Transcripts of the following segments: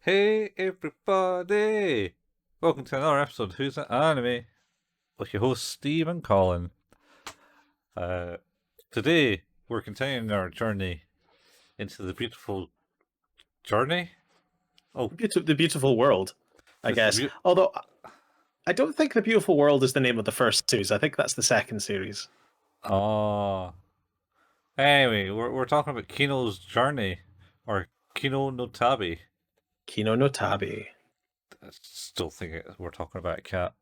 Hey everybody! Welcome to another episode of Who's That Anime? With your hosts Steve and Colin. Uh, Today we're continuing our journey into the beautiful journey. Oh, The Beautiful World, I it's guess. Although I don't think The Beautiful World is the name of the first series. I think that's the second series. oh. Anyway, we're talking about Kino's Journey, or Kino No Tabi. Kino No Tabi. I still think we're talking about a cat.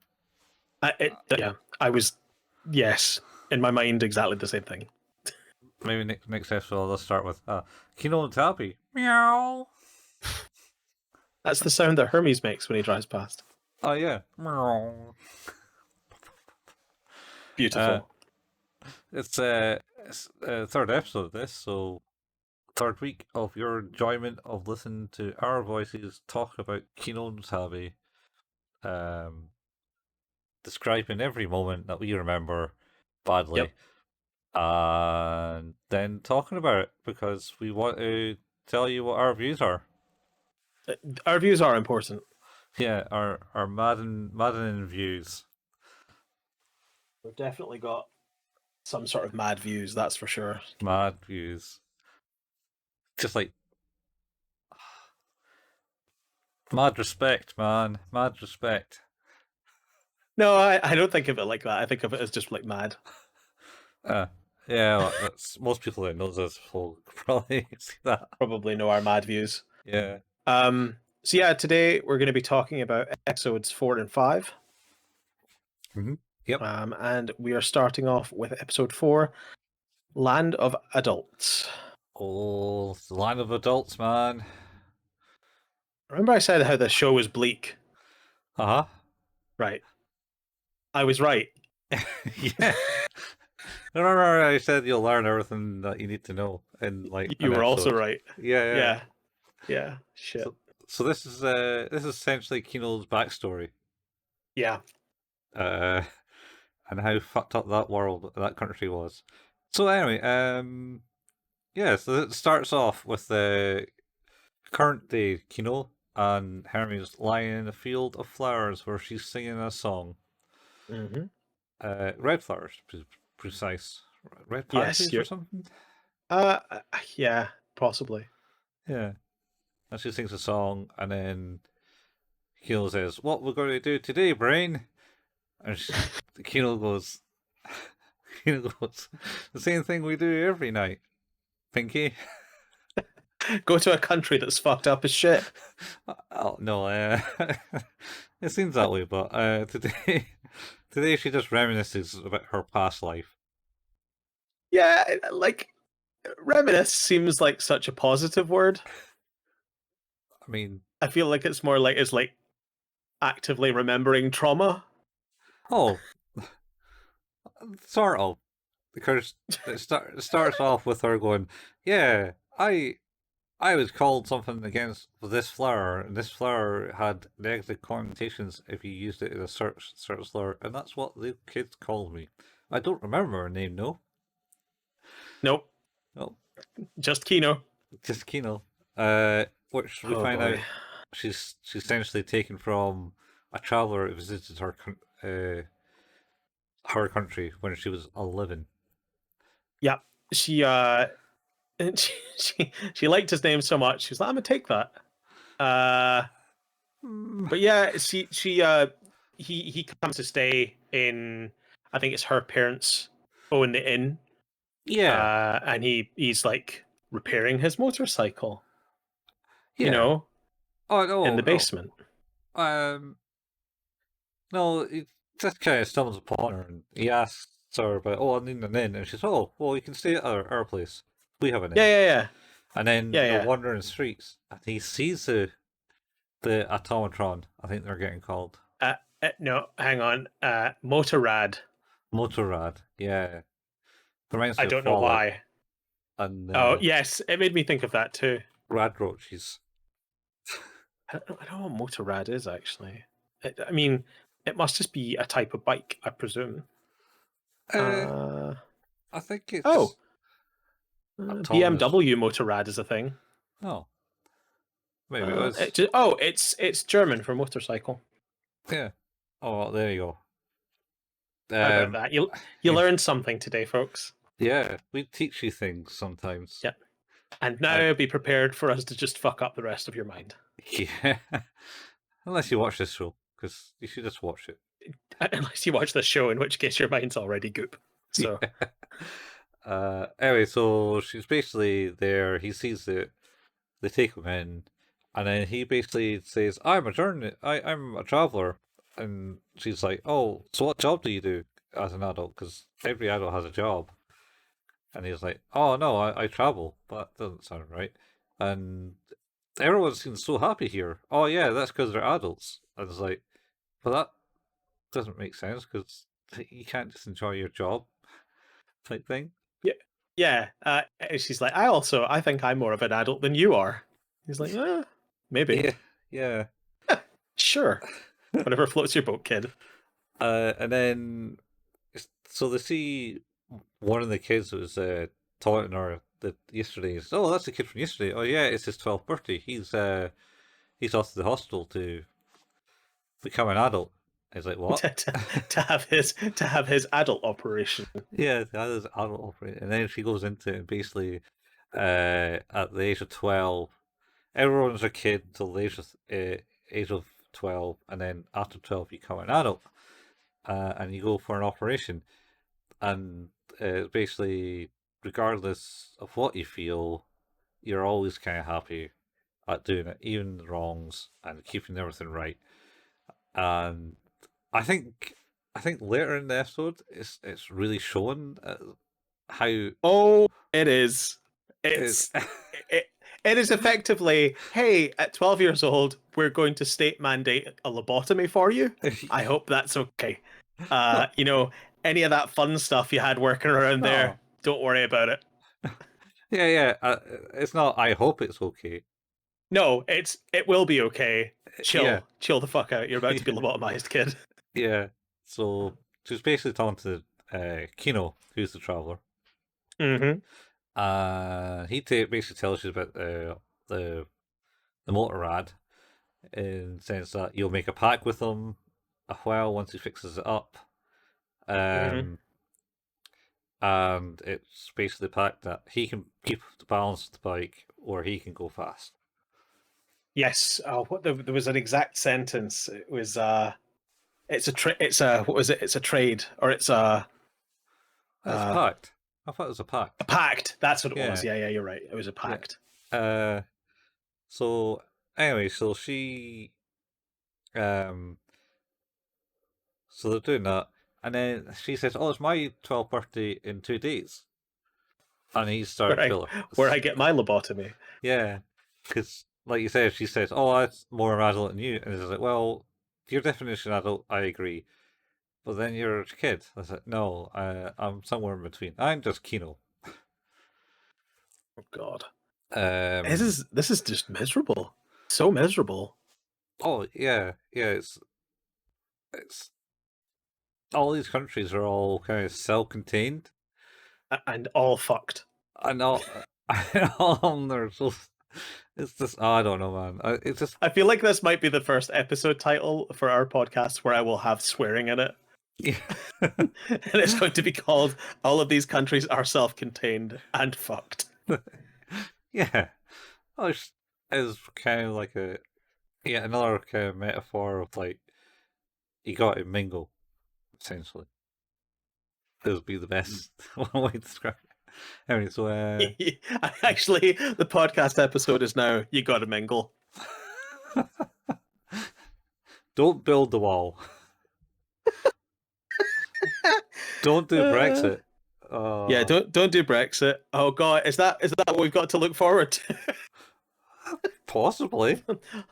Yeah, I was, yes, in my mind, exactly the same thing. Maybe next episode let's start with Kino No Tabi. Meow. That's the sound that Hermes makes when he drives past. Oh yeah. Meow. Beautiful. It's third episode of this, so third week of your enjoyment of listening to our voices talk about Kino No Tabi, um, describing every moment that we remember badly, Yep. and then talking about it because we want to tell you what our views are. Our views are important. Yeah, our maddening views. We've definitely got some sort of mad views, that's for sure. Mad views. Just like mad respect, man. Mad respect. No, I don't think of it like that. I think of it as just like mad. Uh, yeah, well, that's most people that knows us will probably see that. Probably know our mad views. Yeah. So yeah, today we're going to be talking about episodes 4 and 5. Mm-hmm. Yep. And we are starting off with episode 4, Land of Adults. Oh, the line of adults, man. Remember I said how the show was bleak? Uh Right. I was right. huh. Yeah. Remember, I said you'll learn everything that you need to know in like You an were also episode. right. Yeah, yeah. Yeah. Shit. So this is essentially Kino's backstory. Yeah. Uh, and how fucked up that country was. So anyway, yeah. So it starts off with the current day Kino and Hermes lying in a field of flowers where she's singing a song. Mm-hmm. Red flowers, precise. Red Yes. pansies or something? Uh, yeah, possibly. Yeah. And she sings a song, and then Kino says, "What we're going to do today, brain?" And Kino goes, Kino goes, "The same thing we do every night, Pinky." Go to a country that's fucked up as shit. Oh no, it seems that way, but today she just reminisces about her past life. Yeah, like reminisce seems like such a positive word. I mean, I feel like it's more like it's like actively remembering trauma. oh, sort of, because it starts off with her going, "Yeah, I was called something against this flower, and this flower had negative connotations if you used it in a certain slur, and that's what the kids called me. I don't remember her name, no. Nope, No, just Kino. just Kino. Which we Oh find out boy. she's essentially taken from a traveler who visited her country when she was 11. Yeah, she and she liked his name so much. She was like, "I'm gonna take that." Uh, Mm, but yeah, he comes to stay in. I think it's her parents own the inn. yeah, And he's like repairing his motorcycle. You yeah. know, Oh in no, the no. basement. No, he just kind of stumbles upon her and he asks her about, oh, I need an inn. And she says, oh, well, you can stay at our place. We have an Yeah, inn. yeah, yeah, And then yeah, they're yeah. wandering the streets and he sees the automatron, I think they're getting called. No, hang on. Motorrad. Motorrad. Yeah. Reminds I me of don't know Fallout why. and Oh, yes, it made me think of that too. rad roaches. I don't know what motorrad is actually. I mean, it must just be a type of bike, I presume. Uh, Uh, I think it's oh, just autonomous. BMW motorrad is a thing. Oh. Maybe it was. It's German for motorcycle. Yeah. Oh, well, there you go. How about that? You Yeah, learned something today, folks. yeah, we teach you things sometimes. Yep. And I, now be prepared for us to just fuck up the rest of your mind. yeah. Unless you watch this show, because you should just watch it. Unless you watch the show, in which case your mind's already goop. So Anyway, so she's basically there. He sees it. They take him in, and then he basically says, "I'm a journey. I'm a traveler." And she's like, "Oh, so what job do you do as an adult? Because every adult has a job." And he's like, "Oh no, I travel, but that doesn't sound right." And everyone seems so happy here. Oh yeah, that's because they're adults. And it's like, well, that doesn't make sense because you can't just enjoy your job type thing. yeah, yeah. And she's like, I think I'm more of an adult than you are. He's like, maybe, Yeah, yeah. sure, whatever floats your boat, kid. And then so they see one of the kids that was taunting her that yesterday. Oh, that's the kid from yesterday. Oh yeah, it's his 12th birthday. He's off to the hospital to become an adult. He's like, what? to have his adult operation. Yeah, that is adult operate. And then she goes into it and basically, at the age of 12, everyone's a kid till the age of 12, and then after 12, you become an adult, and you go for an operation. And basically, regardless of what you feel, you're always kind of happy at doing it, even the wrongs and keeping everything right. And I think I think later in the episode, it's really showing how Oh, it is. it's It, it is effectively, hey, at 12 years old, we're going to state mandate a lobotomy for you. I hope that's okay. no, You know, any of that fun stuff you had working around there, no, don't worry about it. yeah, yeah. It's not. I hope it's okay. No, it will be okay. Yeah, Chill the fuck out. You're about to be lobotomized, kid. yeah. So she's basically talking to Kino, who's the traveler. Mm-hmm. Basically tells you about the motor rad, in the sense that you'll make a pact with him a while once he fixes it up. Mm-hmm. Um, and it's basically the pact that he can keep the balance of the bike or he can go fast. Yes. Oh, there was an exact sentence. It was it's a what was it? It's a trade or it's That's a uh pact. I thought it was a a pact. pact. That's what it was. Yeah, Yeah, you're right. It was a yeah. pact. Uh, so anyway, um, so they're doing that, and then she says, "Oh, it's my 12th birthday in 2 days," and he Where started I feeling, where I get my lobotomy. yeah, because like you said, she says, "Oh, that's more adult than you," and he's like, "Well, your definition of adult, I agree, but then you're a kid." I said, "No, I'm somewhere in between. I'm just Kino." Oh God. Um, This is just miserable. So miserable. oh yeah, yeah. It's all these countries are all kind of self-contained, And all fucked. and all, all of them are just. It's just, oh, I don't know, man. It's just, I feel like this might be the first episode title for our podcast where I will have swearing in it. yeah, And it's going to be called All of These Countries Are Self-Contained and Fucked. yeah. Oh, it's kind of like another kind of metaphor of like you got to mingle, essentially. It would be the best one way to describe it. Anyway, so Actually, the podcast episode is now You Gotta Mingle. don't build the wall. Don't do Uh, Brexit. yeah, don't do Brexit. Oh God, is that what we've got to look forward to? Possibly.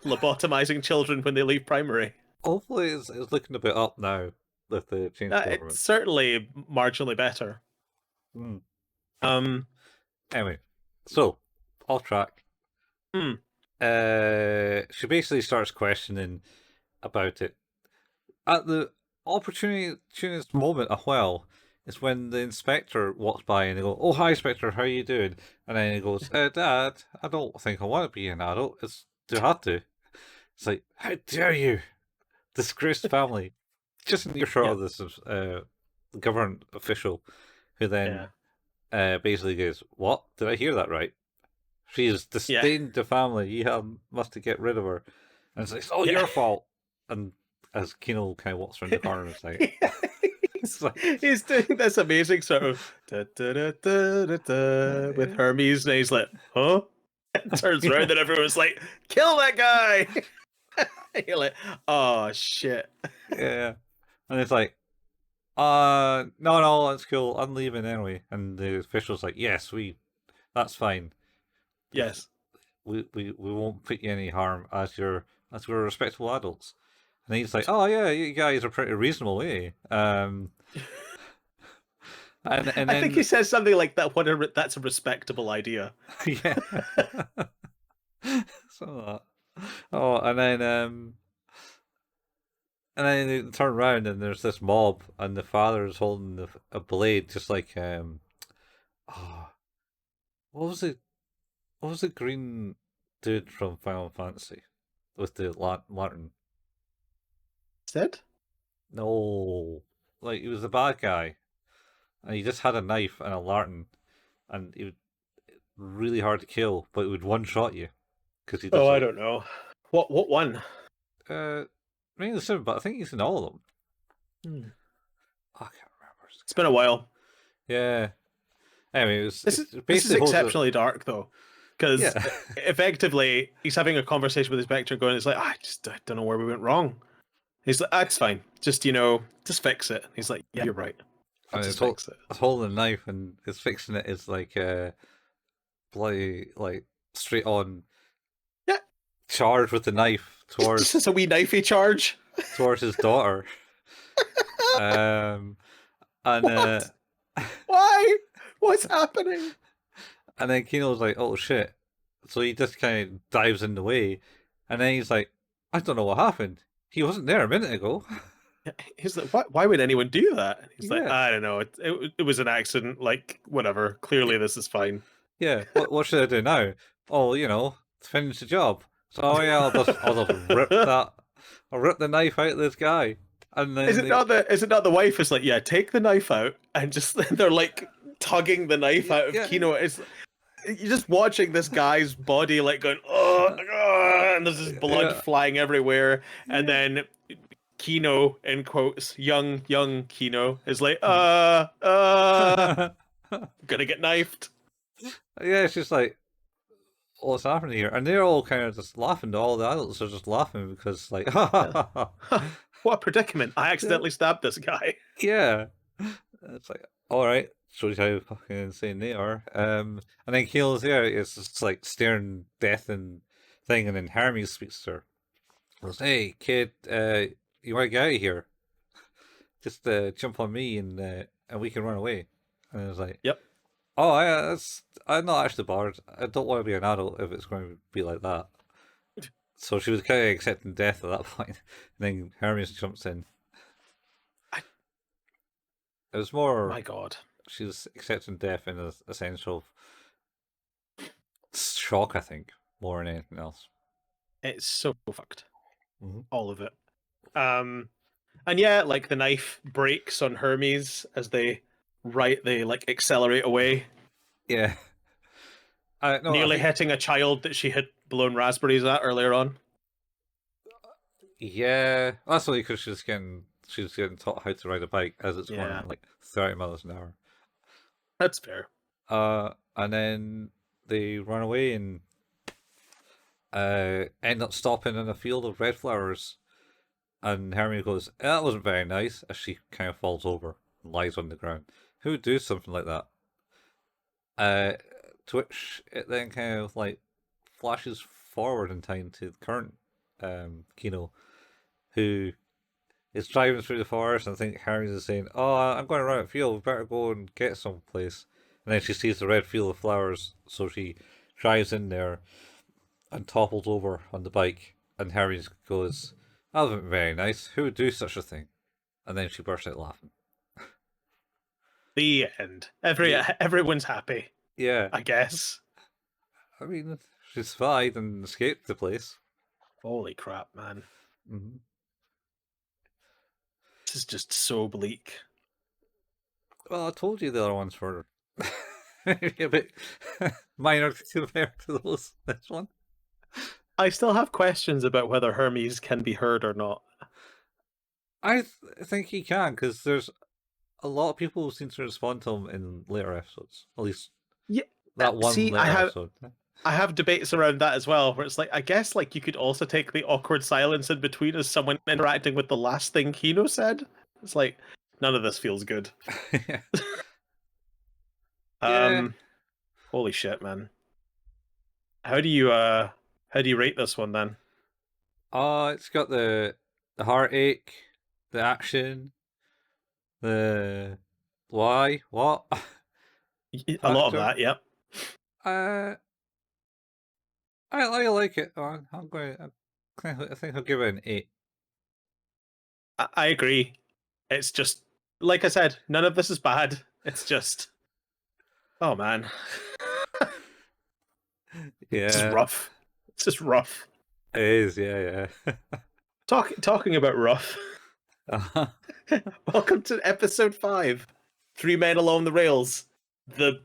Lobotomizing children when they leave primary. Hopefully, it's looking a bit up now with the change It's government. certainly marginally better. Mm. Um, Anyway, so off track. hmm. She basically starts questioning about it at the opportunist moment. A while is when the inspector walks by and they go, "Oh, hi, inspector, how are you doing?" And then he goes, "Dad, I don't think I want to be an adult. It's do have to. It's like, how dare you, disgraced family, just in earshot Yeah. of this government official, who then basically goes, "What? Did I hear that right? She has Yeah. disdained the family. You must get rid of her." And it's like, "It's all Yeah. your fault." And as Kino kind of walks around the corner, it's like, Yeah. it's like, He's doing this amazing sort of da, da, da, da, da, da, with Hermes, and he's like, huh? And turns around, and everyone's like, kill that guy! You're like, oh shit. yeah, and it's like, no, no, that's cool. I'm leaving anyway. And the official's like, yes, that's fine. Yes. We won't put you any harm as we're respectable adults. And he's like, oh yeah, you guys are pretty reasonable, eh? And I think he then says something like that. That's a respectable idea. yeah, so oh, and then they turn around and there's this mob, and the father is holding a blade, just like oh, what was it? What was the green dude from Final Fantasy with the lantern? Said? No, like he was the bad guy, and he just had a knife and a lantern, and he was really hard to kill, but it would one shot you because he does Oh, I like don't know. What one? mainly the seven, but I think he's in all of them. Hmm. I can't remember. It's been a while. Yeah. Anyway, This is it this is basically holds it. exceptionally dark though, because Yeah. effectively he's having a conversation with his Spectre, going, "It's like I don't know where we went wrong." He's like, "That's fine. Just just fix it." He's like, "Yeah, you're right. I'll And just fix it." it's holding a knife, and it's fixing it is like bloody like straight on Yeah, charge with the knife just as a wee knifey charge. towards his daughter. Um, and What? Why? What's happening? and then Kino's like, "Oh shit!" So he just kind of dives in the way, and then he's like, "I don't know what happened. He wasn't there a minute ago." He's like, why would anyone do that? He's like, Yeah, I don't know. It was an accident. Like, whatever. Clearly, this is fine. yeah. What should I do now? Oh, finish the job. So yeah, I'll just I'll rip the knife out of this guy, and Is then it not the wife is like, yeah, take the knife out, and just they're like tugging the knife out of yeah, Kino. You're just watching this guy's body like going, oh, and there's this blood yeah, flying everywhere, and yeah. then Kino, in quotes, young Kino is like, gonna get knifed. Yeah, it's just like, what's happening here? And they're all kind of just laughing. All the adults are just laughing because, like, Yeah. What a predicament! I yeah, accidentally stabbed this guy. yeah. It's like, all right, shows you how fucking insane they are. And then Keel's there, it's just like staring death and thing, and then Hermes speaks to her. Goes, hey, kid, you want to get out of here? Just jump on me, and we can run away. And I was like, Yep. oh, I'm not actually bothered. I don't want to be an adult if it's going to be like that. So she was kind of accepting death at that point. And then Hermes jumps in. It was more My God. she was accepting death in a sense of shock, I think, more than anything else. It's so fucked. Mm-hmm. All of it. And yeah, like the knife breaks on Hermes as they like accelerate away, Yeah. No, nearly hitting a child that she had blown raspberries at earlier on. yeah, that's only because she's getting taught how to ride a bike as it's going Yeah, at like 30 miles an hour. that's fair. And then they run away and end up stopping in a field of red flowers. And Hermione goes, "That wasn't very nice," as she kind of falls over and lies on the ground. Who would do something like that? To which it then kind of like flashes forward in time to the current Kino, who is driving through the forest, and I think Hermes is saying, "Oh, I'm going around a field. We better go and get someplace." And then she sees the red field of flowers, so she drives in there and topples over on the bike. And Hermes goes, "That wasn't very nice. Who would do such a thing?" And then she bursts out laughing. The end. Everyone's happy, Yeah, I guess. I mean, she survived and escaped the place. Holy crap, man. Mm-hmm. This is just so bleak. Well, I told you the other ones were maybe a bit minor compared to those. This one, I still have questions about whether Hermes can be heard or not. I think he can because there's a lot of people who seem to respond to him in later episodes. At least Yeah. that one See, later episode. I have debates around that as well, where it's like, I guess like you could also take the awkward silence in between as someone interacting with the last thing Kino said. It's like, none of this feels good. Yeah. Um, holy shit, man. How do you rate this one then? It's got the heartache, the action, the why, what A lot of factor. that, yep. Uh, I like it. I'm going. I think I'll give it an 8. I agree. It's just like I said, none of this is bad. It's just, oh man, this is Yeah, rough. It's just rough. it is. Yeah, yeah. Talking about rough. Uh-huh. Welcome to episode 5. 3 Men Along the Rails. The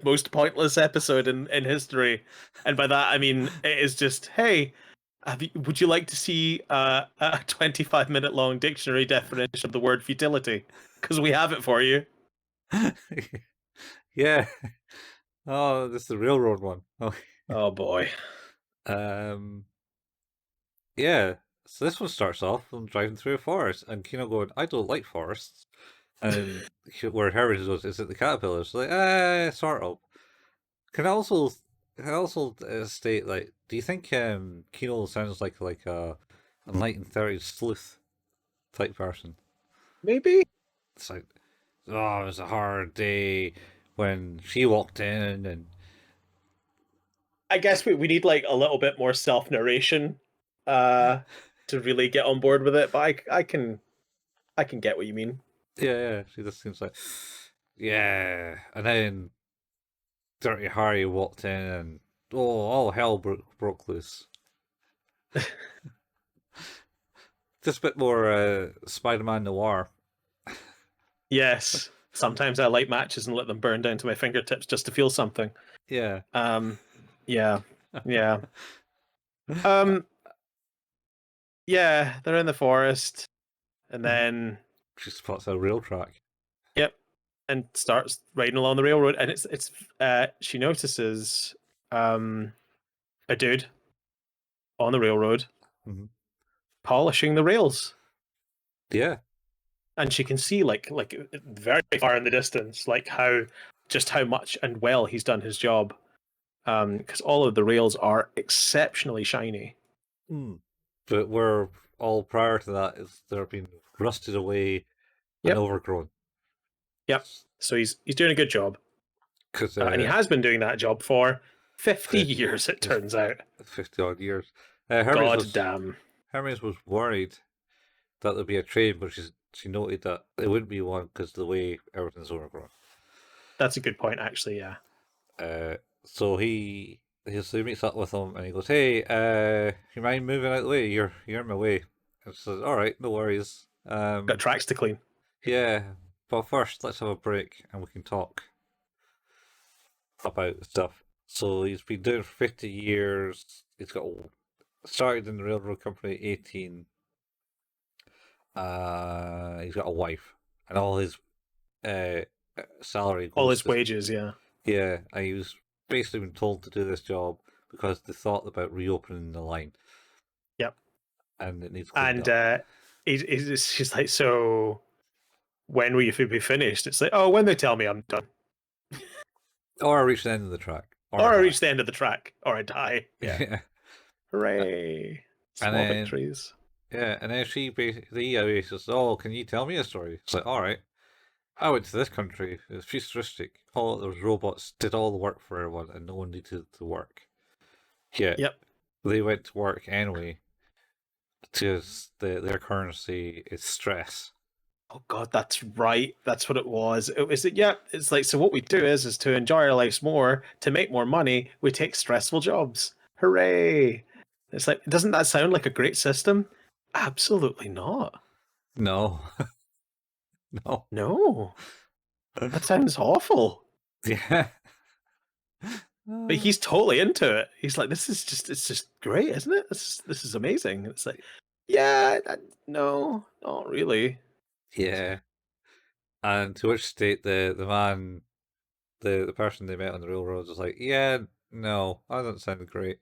most pointless episode in history. And by that I mean it is just, hey, would you like to see a 25-minute long dictionary definition of the word futility? Because we have it for you. Yeah. Oh, this is the railroad one. Oh. Oh boy. Yeah. So this one starts off from driving through a forest, and Kino going, "I don't like forests." And where Hermes goes, "Is it the caterpillars?" Like, sort of. Can I also state, like, do you think Kino sounds like a 1930s sleuth type person? Maybe. It's like, oh, it was a hard day when she walked in, and I guess we need like a little bit more self-narration uh to really get on board with it, but I can get what you mean. yeah, she just seems like, yeah. And then Dirty Harry walked in, and all hell broke loose. Just a bit more Spider-Man noir. Yes. Sometimes I light matches and let them burn down to my fingertips just to feel something. Yeah. Yeah. Yeah. Um yeah, they're in the forest and then She spots a rail track. yep, and starts riding along the railroad and it's she notices a dude on the railroad Mm-hmm. polishing the rails. Yeah. And she can see like very far in the distance like how much and well he's done his job, because all of the rails are exceptionally shiny. Mm. But where all prior to that is they're being rusted away and Yep. overgrown. Yep. So he's doing a good job, Because and he has been doing that job for 50 years, it turns out. 50 odd years. God damn. Hermes was worried that there'd be a train, but she noted that it wouldn't be one because of the way everything's overgrown. That's a good point, actually. Yeah. So so he meets up with him and he goes, "Hey, you mind moving out of the way? You're in my way." And she says, "All right, no worries. Got tracks to clean. Yeah, but first let's have a break and we can talk about stuff." So he's been doing it for 50 years. He's got started in the railroad company at 18. He's got a wife, and all his uh salary All goes his to wages, yeah. yeah. And he was basically been told to do this job because they thought about reopening the line, Yep. and it needs cleaned And up. she's like, so when will you be finished? It's like, oh, when they tell me I'm done. Or I reach the end of the track, Or I I die. reach the end of the track. Or I die. Yeah. Yeah. Hooray. And Small then victories. yeah, and then she basically says, "Oh, can you tell me a story?" It's like, all right. I went to this country. It was futuristic. All those robots did all the work for everyone, and no one needed to work. Yeah, Yep. they went to work anyway because their currency is stress. Oh God, that's right. That's what it was. It was yeah. It's like, so what we do is to enjoy our lives more, to make more money, we take stressful jobs. Hooray! It's like, doesn't that sound like a great system? Absolutely not. No. No. No, that sounds awful. Yeah. But he's totally into it. He's like, this is just, it's just great, isn't it? This is amazing. It's like, yeah, no, not really. Yeah. And to which state the man, the person they met on the railroad was like, yeah, no, that doesn't sound great.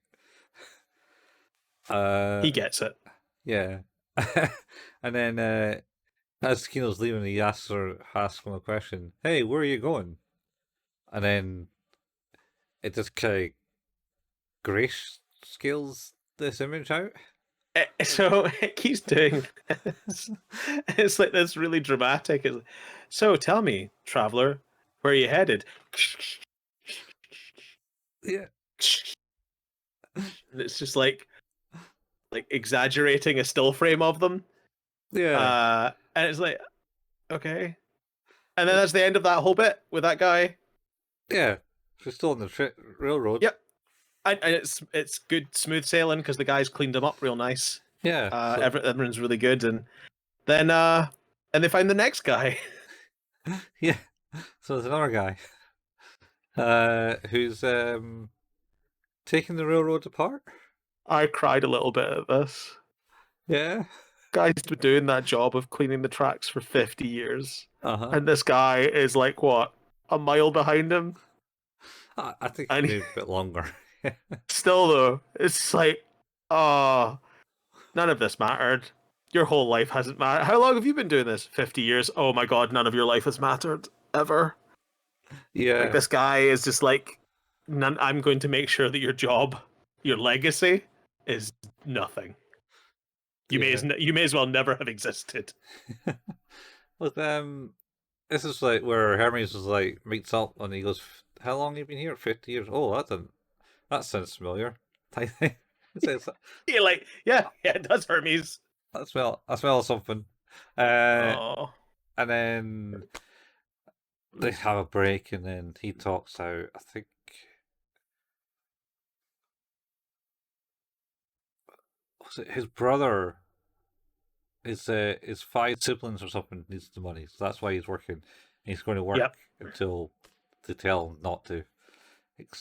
He gets it. Yeah. And then as Kino's leaving, he asks him a question. Hey, where are you going? And then it just kind of grayscales this image out. So it keeps doing this. It's like this really dramatic. So tell me, traveler, where are you headed? Yeah. And it's just like exaggerating a still frame of them. Yeah. And it's like, okay. And then that's the end of that whole bit with that guy. Yeah. She's still on the railroad. Yep. And it's good smooth sailing because the guy's cleaned him up real nice. Yeah. So, Everyone's really good, and then and they find the next guy. yeah. So there's another guy who's taking the railroad apart. I cried a little bit at this. Yeah. Guy's been doing that job of cleaning the tracks for 50 years. Uh-huh. And this guy is like, what, a mile behind him? I think And maybe a bit longer. still, though, it's like, oh, none of this mattered. Your whole life hasn't mattered. How long have you been doing this? 50 years. Oh my god, none of your life has mattered ever. Yeah. Like, this guy is just like, I'm going to make sure that your job, your legacy, is nothing. You may as well never have existed. Look, this is like where Hermes was like meets up and he goes, "How long have you been here? 50 years? Oh, that sounds familiar." Type thing. You're like, yeah, it does, Hermes. I smell something. Oh, And then they have a break, and then he talks out. I think was it his brother? His five siblings or something needs the money, so that's why he's working. He's going to work yep. until they tell him not to,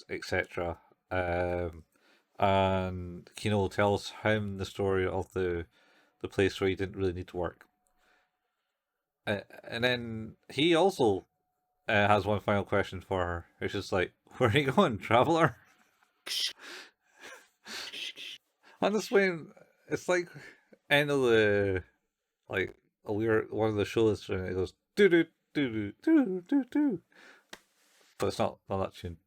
etc. And Kino tells him the story of the place where he didn't really need to work. And then he also has one final question for her. It's just like, where are you going, traveler? And this way, it's like end of the like a weird one of the shows, and it goes do do do do do do do, but it's not that tune.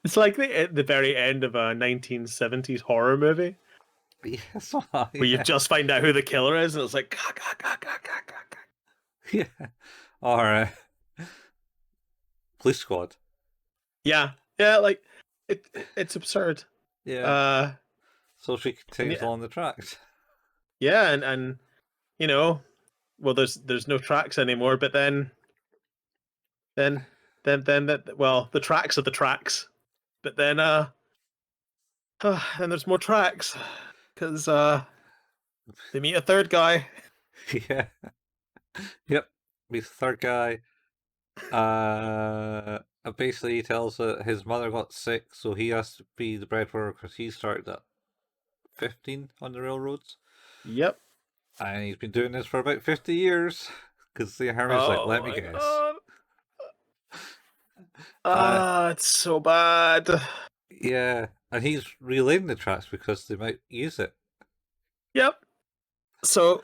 It's like the very end of a 1970s horror movie Yes, where you just find out who the killer is, and it's like, gah, gah, gah, gah, gah, gah, gah. yeah. All right. Police Squad. Yeah, like it's absurd. Yeah. So she continues yeah. along the tracks. Yeah, and you know, well, there's no tracks anymore, but then that, well, the tracks are the tracks, but then and there's more tracks because they meet a third guy. Yeah. Yep. He's the third guy. Basically, he tells that his mother got sick, so he has to be the breadwinner because he started at 15 on the railroads. Yep. And he's been doing this for about 50 years. Because the Hermes like, let me guess. It's so bad. Yeah. And he's relaying the tracks because they might use it. Yep. So,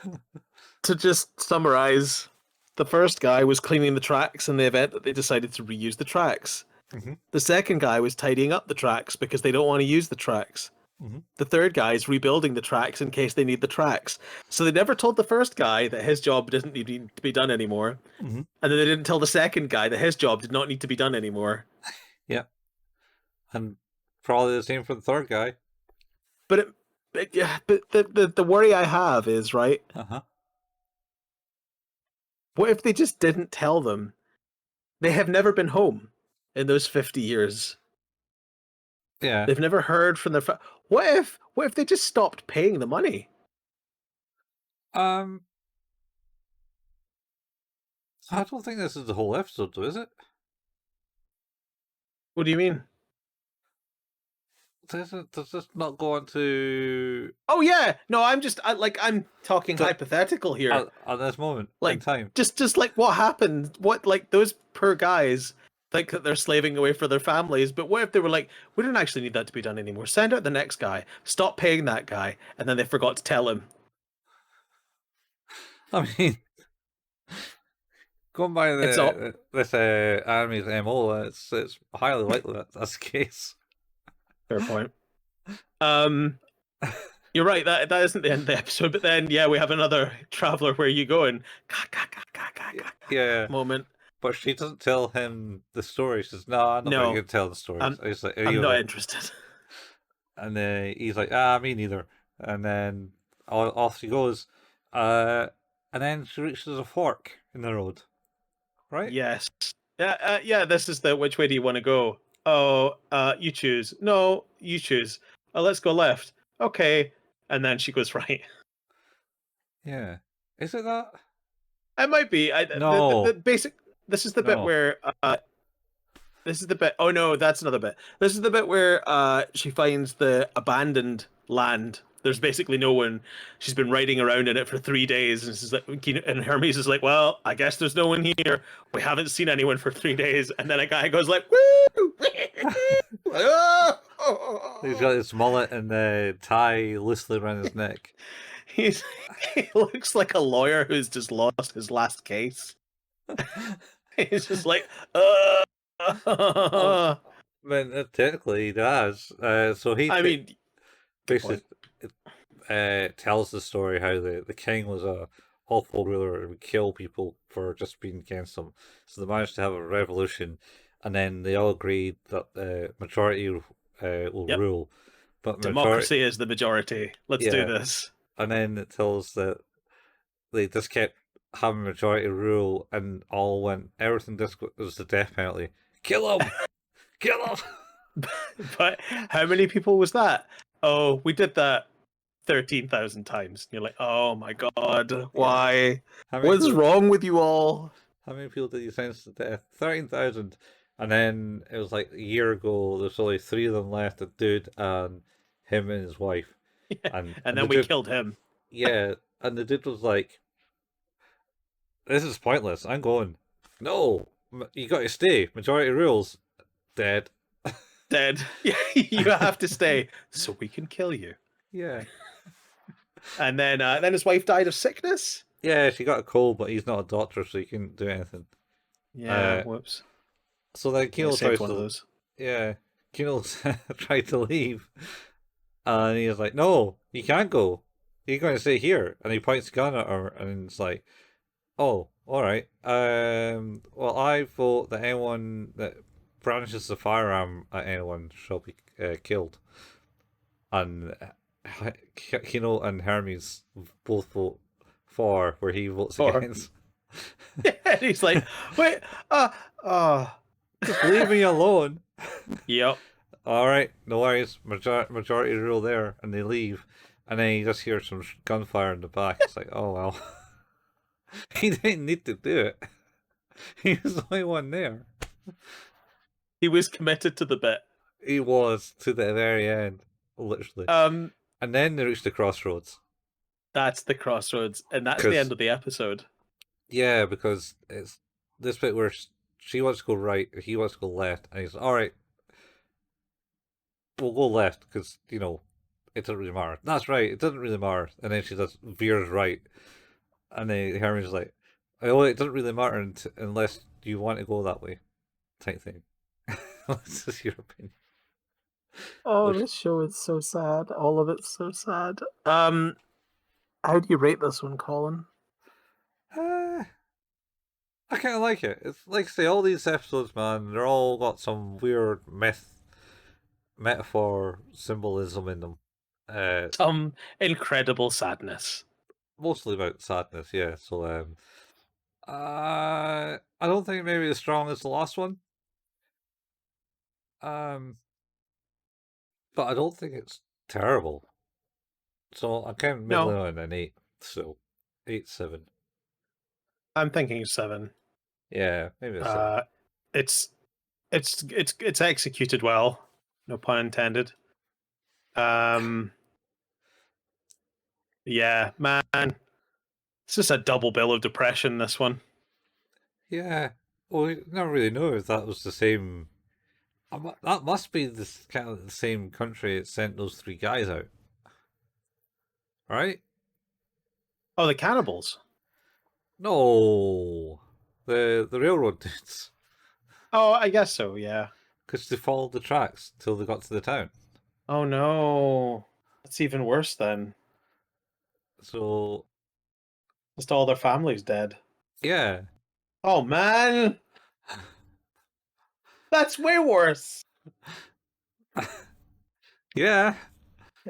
to just summarize, the first guy was cleaning the tracks in the event that they decided to reuse the tracks. Mm-hmm. The second guy was tidying up the tracks because they don't want to use the tracks. Mm-hmm. The third guy is rebuilding the tracks in case they need the tracks. So they never told the first guy that his job doesn't need to be done anymore. Mm-hmm. And then they didn't tell the second guy that his job did not need to be done anymore. Yeah. And probably the same for the third guy. But the worry I have is, right? Uh-huh. What if they just didn't tell them? They have never been home in those 50 years. Yeah. They've never heard from their. What if they just stopped paying the money? Um, I don't think this is the whole episode, though, is it? What do you mean? Does this not go on to Oh yeah, no, I'm talking the, hypothetical here. at this moment in Like time? just like what happened? What like those poor guys think that they're slaving away for their families, but what if they were like, we don't actually need that to be done anymore. Send out the next guy. Stop paying that guy, and then they forgot to tell him. I mean, going by It's all this enemy's MO, it's highly likely that that's the case. fair point. Um, you're right. That isn't the end of the episode, but then yeah, we have another traveler where you go and Yeah, moment. but she doesn't tell him the story. She says, "No, I'm not going No, to tell the story." I'm So he's like, "Are I'm you not like?" interested. And he's like, me neither." And then off she goes. And then she reaches a fork in the road, right? Yes. Yeah. This is the which way do you want to go? Oh, you choose. No, you choose. Let's go left. Okay. And then she goes right. Yeah. Is it that? It might be. The No, basic. This is the bit no. where. This is the bit. Oh no, that's another bit. This is the bit where she finds the abandoned land. There's basically no one. She's been riding around in it for 3 days, and she's like, and Hermes is like, "Well, I guess there's no one here. We haven't seen anyone for 3 days." And then a guy goes like, "Woo!" He's got his mullet and the tie loosely around his neck. He's he looks like a lawyer who's just lost his last case. He's just like, Oh, man, technically he does. So he I mean, good basically point. tells the story how the king was a awful ruler and would kill people for just being against him. So they managed to have a revolution, and then they all agreed that the majority will Yep. rule. But majority, Democracy is the majority. Let's do yeah. this. And then it tells that they just kept having majority rule, and all went everything just was the death penalty. Kill him! Kill him! But how many people was that? Oh, we did that 13,000 times. And you're like, oh my god, Yeah. why? How many What's people? wrong with you all? How many people did you sentence to death? 13,000. And then it was like a year ago. There's only three of them left: a dude and him and his wife. And And the then we dude, killed him. yeah, and the dude was like, "This is pointless. I'm going." No, you got to stay. Majority rules. Dead. Dead. You have to stay so we can kill you. Yeah. And then his wife died of sickness. Yeah, she got a cold, but he's not a doctor, so he couldn't do anything. Yeah, Uh, whoops. so then I Kino saved tries one of to, those. yeah, Kino tried to leave, and he was like, "No, you can't go. You're going to stay here." And he points a gun at her, and it's like, "Oh, all right. Well, I vote that anyone that brandishes a firearm at anyone shall be killed." And Kino and Hermes both vote for where he votes Or against. and he's like, wait, uh, Just leave me alone. yep. All right, no worries. Majority rule there, and they leave, and then you just hear some gunfire in the back. It's like, oh well, he didn't need to do it. He was the only one there. He was committed to the bit. He was to the very end, literally. Um, And then they reached the crossroads. that's the crossroads, and that's the end Because of the episode. yeah, because it's this bit where she wants to go right, he wants to go left, and he's all right. We'll go left because it doesn't really matter. That's right, it doesn't really matter. And then she just veers right, and then Hermione's like, "Oh, it doesn't really matter unless you want to go that way," type thing. What's just your opinion? Oh, Which, this show is so sad. All of it's so sad. How do you rate this one, Colin? uh, I kind of like it. It's like say all these episodes, man. They're all got some weird metaphor, symbolism in them. Some incredible sadness. Mostly about sadness, yeah. So I don't think maybe as strong as the last one. Um, but I don't think it's terrible. So I'm kind of middling No, on an 8. So 8, 7. I'm thinking 7. Yeah, maybe a 7. Uh, it's it's executed well, no pun intended. Um, yeah, man, it's just a double bill of depression. This one. Yeah. Well, we never really know if that was the same. That must be this kind of the same country that sent those 3 guys out, right? Oh, the cannibals. No, the railroad dudes, Oh, I guess so. Yeah. because they followed the tracks till they got to the town. Oh no, that's even worse then. So Just all their families dead. yeah, Oh man, that's way worse. yeah,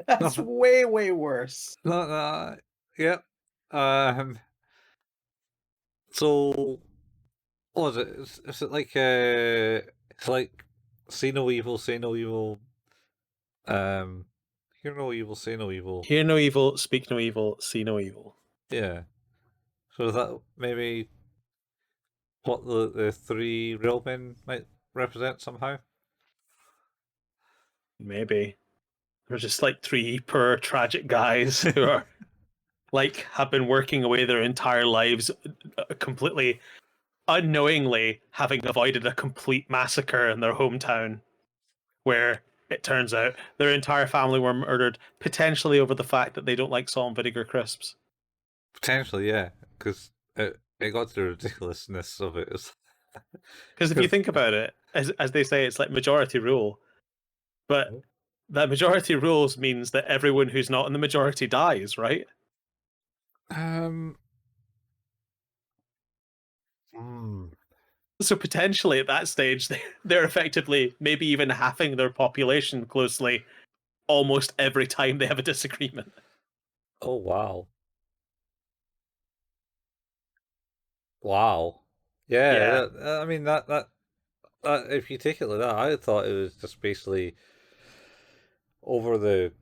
That's way worse. not that. Yep. Um. So what was it? Is it like it's like see no evil, say no evil. Um, hear no evil, say no evil. Hear no evil, speak no evil, see no evil. Yeah. So is that maybe what the 3 railmen might represent somehow? Maybe they're just like 3 poor tragic guys who are like have been working away their entire lives, completely unknowingly having avoided a complete massacre in their hometown, where it turns out their entire family were murdered, potentially over the fact that they don't like salt and vinegar crisps. Potentially, yeah, because it got to the ridiculousness of it. Because if you think about it, as they say, it's like majority rule, but that majority rules means that everyone who's not in the majority dies, right? um, mm, So potentially at that stage, they're effectively maybe even halving their population closely almost every time they have a disagreement. oh wow, wow, yeah. Yeah. I mean that if you take it like that, I thought it was just basically over the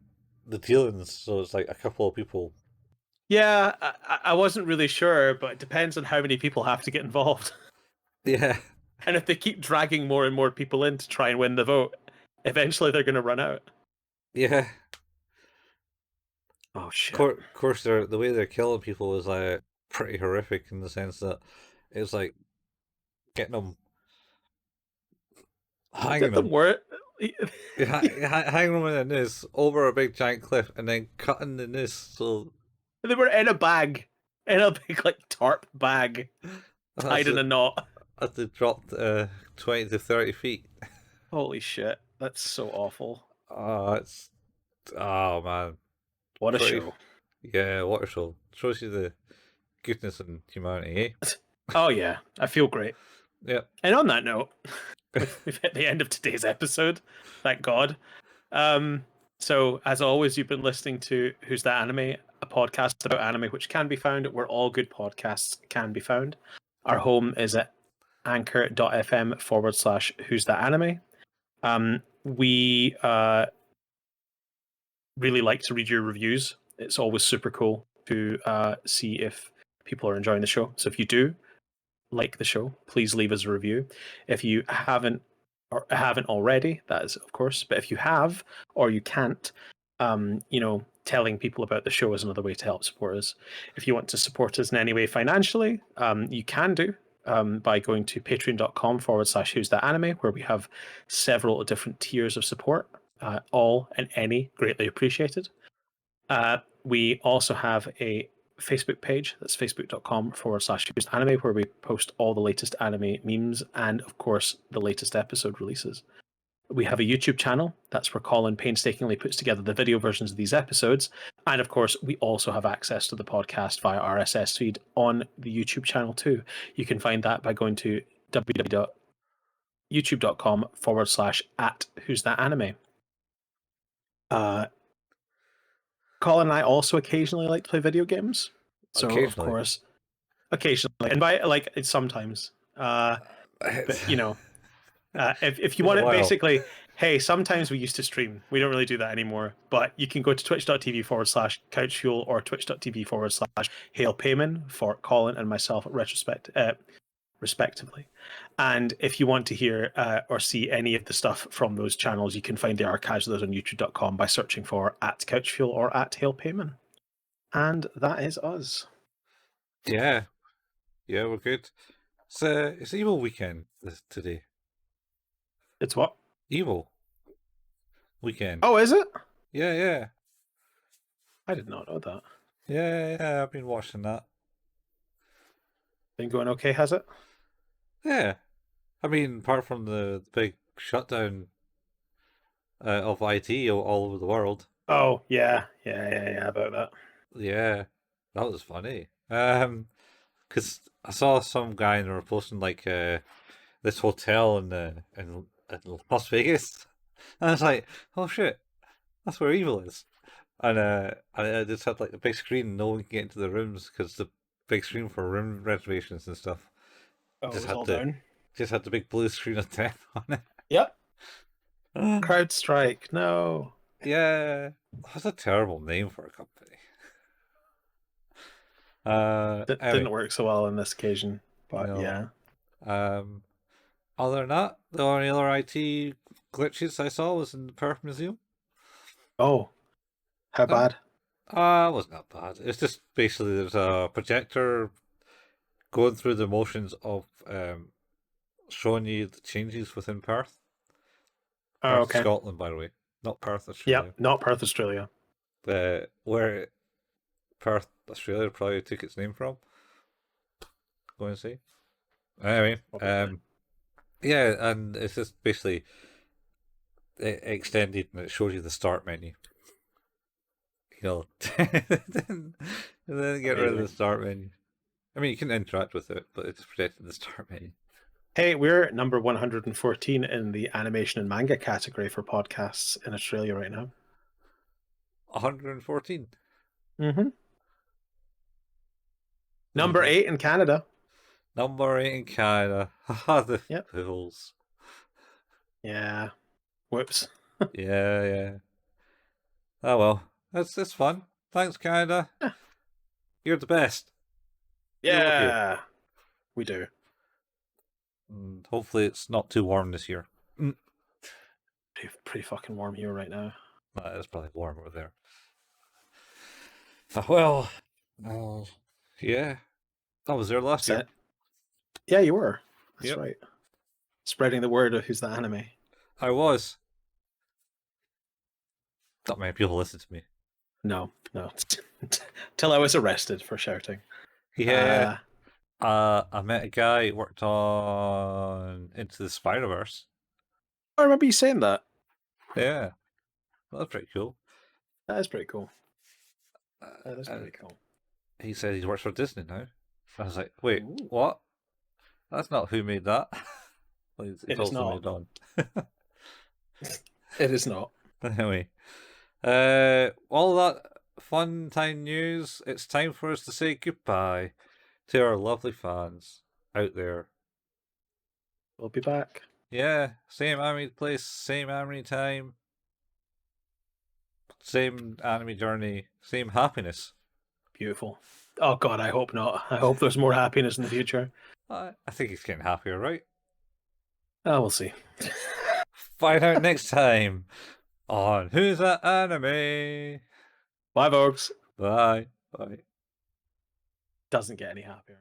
dealings. So it's like a couple of people. Yeah, I wasn't really sure, but it depends on how many people have to get involved. Yeah, And if they keep dragging more and more people in to try and win the vote, eventually they're going to run out. yeah. Oh, shit. Of course, the way they're killing people is like pretty horrific in the sense that it's like getting them, hanging Did them them. work? Hanging them in a noose over a big giant cliff and then cutting the noose so They were in a bag, in a big, like, tarp bag, that's tied in it, a knot. as they dropped 20 to 30 feet. Holy shit. That's so awful. Oh, it's oh man, What a pretty show. yeah. What a show! Shows you the goodness and humanity. Eh? Oh, yeah. I feel great. Yep. And on that note, we've hit the end of today's episode. Thank God. So, as always, you've been listening to Who's That Anime, a podcast about anime, which can be found where all good podcasts can be found. Our home is at anchor.fm/ Who's That Anime. We really like to read your reviews. It's always super cool to see if people are enjoying the show. So, if you do like the show, please leave us a review. If you haven't already, that is of course, but if you have or you can't, telling people about the show is another way to help support us. If you want to support us in any way financially, you can do by going to patreon.com/ Who's That Anime, where we have several different tiers of support, all and any greatly appreciated. We also have a Facebook page. That's facebook.com/ Who's Anime, where we post all the latest anime memes and, of course, the latest episode releases. We have a YouTube channel. That's where Colin painstakingly puts together the video versions of these episodes. And, of course, we also have access to the podcast via RSS feed on the YouTube channel, too. You can find that by going to www.youtube.com/ Who's That Anime. Colin and I also occasionally like to play video games. So, of Occasionally. course, occasionally, and by like it's sometimes. But If you Been a want it, while. basically, hey, sometimes we used to stream. We don't really do that anymore. But you can go to twitch.tv/couchfuel or twitch.tv/Hail Payman for Colin and myself respectively. And if you want to hear or see any of the stuff from those channels, you can find the archives of those on youtube.com by searching for @couchfuel or @Hail Payman. And that is us. Yeah. Yeah, we're good. It's Evil weekend today. It's what? Evil weekend. Oh, is it? Yeah, yeah. I did not know that. Yeah, I've been watching that. Been going okay, has it? Yeah. I mean, apart from the big shutdown of IT all over the world. Oh, yeah, about that. Yeah, that was funny. Because I saw some guy and they were posting like this hotel in Las Vegas, and I was like, oh shit, that's where evil is. And I just had like a big screen, no one can get into the rooms because the big screen for room reservations and stuff Oh, just it was all had down. the big blue screen of death on it. Yep. Crowd Strike. No. Yeah, that's a terrible name for a company. Anyway, Didn't work so well on this occasion, but no. yeah. Other than that, the only other IT glitches I saw was in the Perth Museum. Oh, how bad? It wasn't that bad. It's just basically there's a projector going through the motions of showing you the changes within Perth. Oh, Perth, okay. Scotland, by the way, not Perth, Yeah, Australia. not Perth, Australia. Where Perth, Australia probably took its name from. Go and see. Anyway, yeah, and it's just basically extended and it shows you the start menu. You know, and then get rid of the start menu. I mean, you can interact with it, but it's protected the start menu. Hey, we're number 114 in the animation and manga category for podcasts in Australia right now. 114. Mm-hmm. Number 8 in Canada. Number 8 in Canada. Haha, the Yep. fools. Yeah. Whoops. Yeah. Oh well, that's fun. Thanks, Canada. Yeah. You're the best. Yeah. We do. And hopefully, it's not too warm this year. Pretty fucking warm here right now. It's probably warm over there. Well, yeah. I was there last year. Yeah, you were. That's right. Spreading the word of who's the anime. I was. Not many people listened to me. No. Till I was arrested for shouting. Yeah. I met a guy who worked on Into the Spider-Verse. I remember you saying that. Yeah. Well, that's pretty cool. That is pretty cool. That is pretty cool. He said he works for Disney now. I was like, wait, what? That's not who made that. Well, It is not. Moved on. It is not. Anyway, all that fun time news, it's time for us to say goodbye to our lovely fans out there. We'll be back. Yeah, same anime place, same anime time, same anime journey, same happiness. Beautiful. Oh God, I hope not. I hope there's more happiness in the future. I think he's getting happier, right? Oh, we'll see. Find out next time on Who's That Anime? Bye, folks. Bye. Doesn't get any happier.